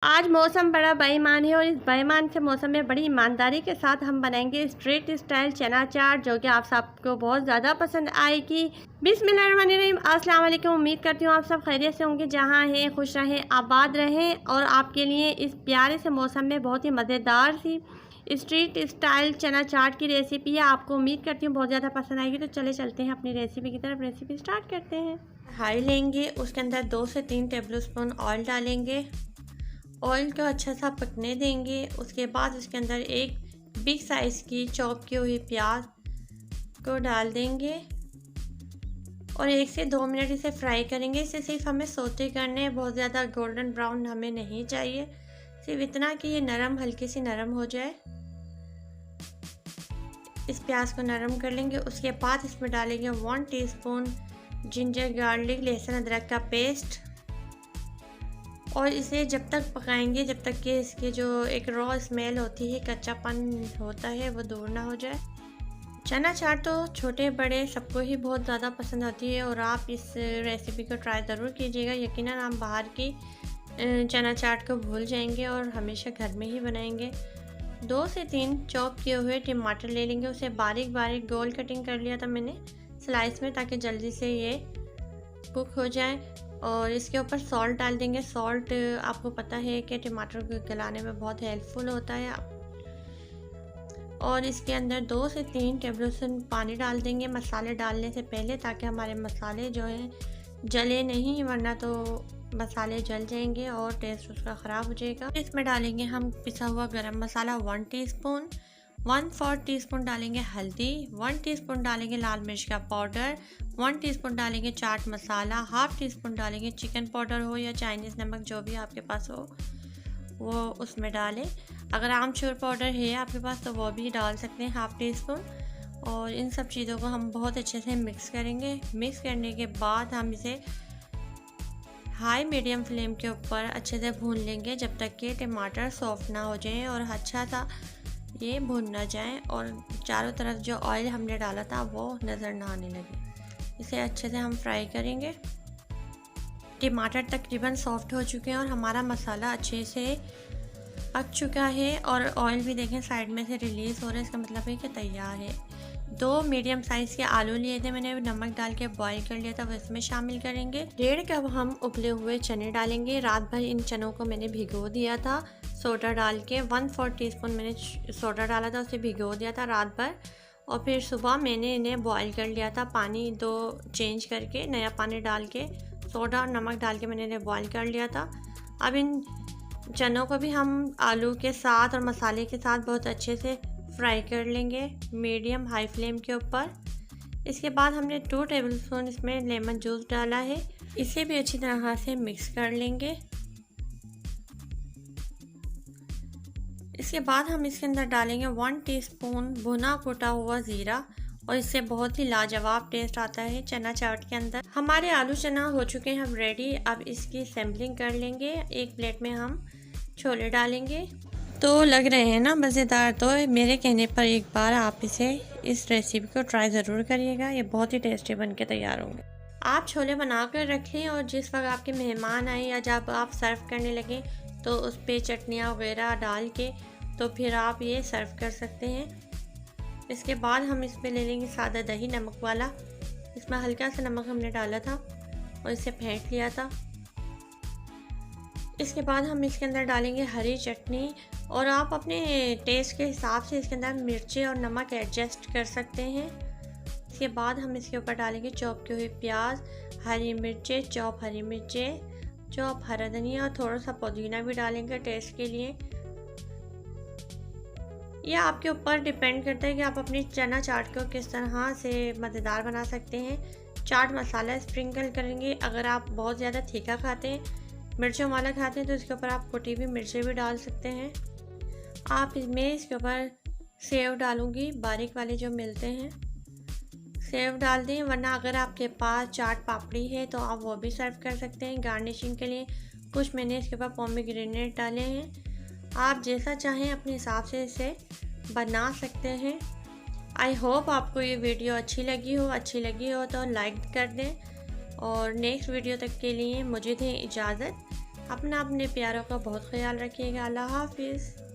आज मौसम बड़ा बेईमान है और इस बेईमान से मौसम में बड़ी ईमानदारी के साथ हम बनाएंगे स्ट्रीट स्टाइल चना चाट, जो कि आप सबको बहुत ज़्यादा पसंद आएगी। बिस्मिल्लाहिर्रहमानिर्रहीम, अस्सलाम वालेकुम। उम्मीद करती हूँ आप सब खैरियत से होंगे, जहाँ हैं खुश रहें, आबाद रहें। और आपके लिए इस प्यारे से मौसम में बहुत ही मज़ेदार सी स्ट्रीट स्टाइल चना चाट की रेसिपी है। आपको उम्मीद करती हूँ बहुत ज़्यादा पसंद आएगी। तो चले चलते हैं अपनी रेसिपी की तरफ। रेसिपी स्टार्ट करते हैं। हाई लेंगे, उसके अंदर 2 से 3 टेबल स्पून ऑयल डालेंगे। ऑयल को अच्छा सा पकने देंगे। उसके बाद उसके अंदर एक बिग साइज़ की चॉप की हुई प्याज को डाल देंगे और 1 से 2 मिनट इसे फ्राई करेंगे। इसे सिर्फ हमें सोते करने हैं, बहुत ज़्यादा गोल्डन ब्राउन हमें नहीं चाहिए, सिर्फ इतना कि ये नरम, हल्की सी नरम हो जाए। इस प्याज को नरम कर लेंगे। उसके बाद इसमें डालेंगे 1 टीस्पून जिंजर गार्लिक लहसुन अदरक का पेस्ट और इसे जब तक पकाएंगे जब तक कि इसकी जो एक रॉ स्मेल होती है, कच्चापन होता है, वो दूर ना हो जाए। चना चाट तो छोटे बड़े सबको ही बहुत ज़्यादा पसंद आती है और आप इस रेसिपी को ट्राई ज़रूर कीजिएगा। यकीनन आप बाहर की चना चाट को भूल जाएंगे और हमेशा घर में ही बनाएंगे। 2 से 3 चॉप किए हुए टमाटर ले लेंगे। उसे बारीक बारीक गोल कटिंग कर लिया था मैंने स्लाइस में, ताकि जल्दी से ये कुक हो जाए। और इसके ऊपर सॉल्ट डाल देंगे। सॉल्ट आपको पता है कि टमाटर को गलाने में बहुत हेल्पफुल होता है। और इसके अंदर 2 से 3 टेबलस्पून पानी डाल देंगे मसाले डालने से पहले, ताकि हमारे मसाले जो हैं जले नहीं, वरना तो मसाले जल जाएंगे और टेस्ट उसका ख़राब हो जाएगा। इसमें डालेंगे हम पिसा हुआ गरम मसाला 1 टीस्पून, 1/4 टीस्पून डालेंगे हल्दी, 1 टीस्पून डालेंगे लाल मिर्च का पाउडर, 1 टीस्पून डालेंगे चाट मसाला, हाफ टीस्पून डालेंगे चिकन पाउडर हो या चाइनीज़ नमक, जो भी आपके पास हो वो उसमें डालें। अगर आमचूर पाउडर है आपके पास तो वो भी डाल सकते हैं, हाफ टीस्पून। और इन सब चीज़ों को हम बहुत अच्छे से मिक्स करेंगे। मिक्स करने के बाद हम इसे हाई मीडियम फ्लेम के ऊपर अच्छे से भून लेंगे जब तक कि टमाटर सॉफ्ट ना हो जाए और अच्छा सा ये भून ना जाए और चारों तरफ जो ऑयल हमने डाला था वो नज़र ना आने लगे। इसे अच्छे से हम फ्राई करेंगे। टमाटर तकरीबन सॉफ्ट हो चुके हैं और हमारा मसाला अच्छे से पक चुका है और ऑयल भी देखें साइड में से रिलीज़ हो रहा है। इसका मतलब है कि तैयार है। 2 मीडियम साइज़ के आलू लिए थे मैंने, नमक डाल के बॉईल कर लिया था, वो इसमें शामिल करेंगे। 1.5 कप हम उबले हुए चने डालेंगे। रात भर इन चनों को मैंने भिगो दिया था सोडा डाल के। 1/4 टीस्पून मैंने सोडा डाला था, उसे भिगो दिया था रात भर और फिर सुबह मैंने इन्हें बॉईल कर लिया था। पानी 2 चेंज करके नया पानी डाल के सोडा और नमक डाल के मैंने इन्हें बॉईल कर लिया था। अब इन चनों को भी हम आलू के साथ और मसाले के साथ बहुत अच्छे से फ्राई कर लेंगे मीडियम हाई फ्लेम के ऊपर। इसके बाद हमने 2 टेबलस्पून इसमें लेमन जूस डाला है। इसे भी अच्छी तरह से मिक्स कर लेंगे। इसके बाद हम इसके अंदर डालेंगे 1 टीस्पून भुना कुटा हुआ ज़ीरा और इससे बहुत ही लाजवाब टेस्ट आता है चना चाट के अंदर। हमारे आलू चना हो चुके हैं अब रेडी। अब इसकी सैम्पलिंग कर लेंगे। एक प्लेट में हम छोले डालेंगे। तो लग रहे हैं ना मज़ेदार, तो मेरे कहने पर एक बार आप इस रेसिपी को ट्राई ज़रूर करिएगा। ये बहुत ही टेस्टी बन के तैयार होंगे। आप छोले बना कर रखें और जिस वक्त आपके मेहमान आए या जब आप सर्व करने लगें तो उस पर चटनियाँ वगैरह डाल के तो फिर आप ये सर्व कर सकते हैं। इसके बाद हम इसमें ले लेंगे सादा दही नमक वाला। इसमें हल्का सा नमक हमने डाला था और इसे फेंट लिया था। इसके बाद हम इसके अंदर डालेंगे हरी चटनी और आप अपने टेस्ट के हिसाब से इसके अंदर मिर्ची और नमक एडजस्ट कर सकते हैं। इसके बाद हम इसके ऊपर डालेंगे चॉप की हुई प्याज, हरी मिर्चें, चॉप हरी मिर्चें, चॉप हरा धनिया और थोड़ा सा पुदीना भी डालेंगे टेस्ट के लिए। यह आपके ऊपर डिपेंड करता है कि आप अपनी चना चाट को किस तरह से मज़ेदार बना सकते हैं। चाट मसाला स्प्रिंकल करेंगे। अगर आप बहुत ज़्यादा तीखा खाते हैं, मिर्चों वाला खाते हैं, तो इसके ऊपर आप कुटी हुई मिर्चें भी डाल सकते हैं। आप इसके ऊपर सेव डालूंगी, बारीक वाले जो मिलते हैं सेव डाल दें, वरना अगर आपके पास चाट पापड़ी है तो आप वो भी सर्व कर सकते हैं गार्निशिंग के लिए। कुछ मैंने इसके ऊपर पोमीग्रेनेट डाले हैं। आप जैसा चाहें अपने हिसाब से इसे बना सकते हैं। आई होप आपको ये वीडियो अच्छी लगी हो तो लाइक कर दें और नेक्स्ट वीडियो तक के लिए मुझे दें इजाज़त। अपना अपने प्यारों का बहुत ख्याल रखिएगा। अल्लाह हाफिज़।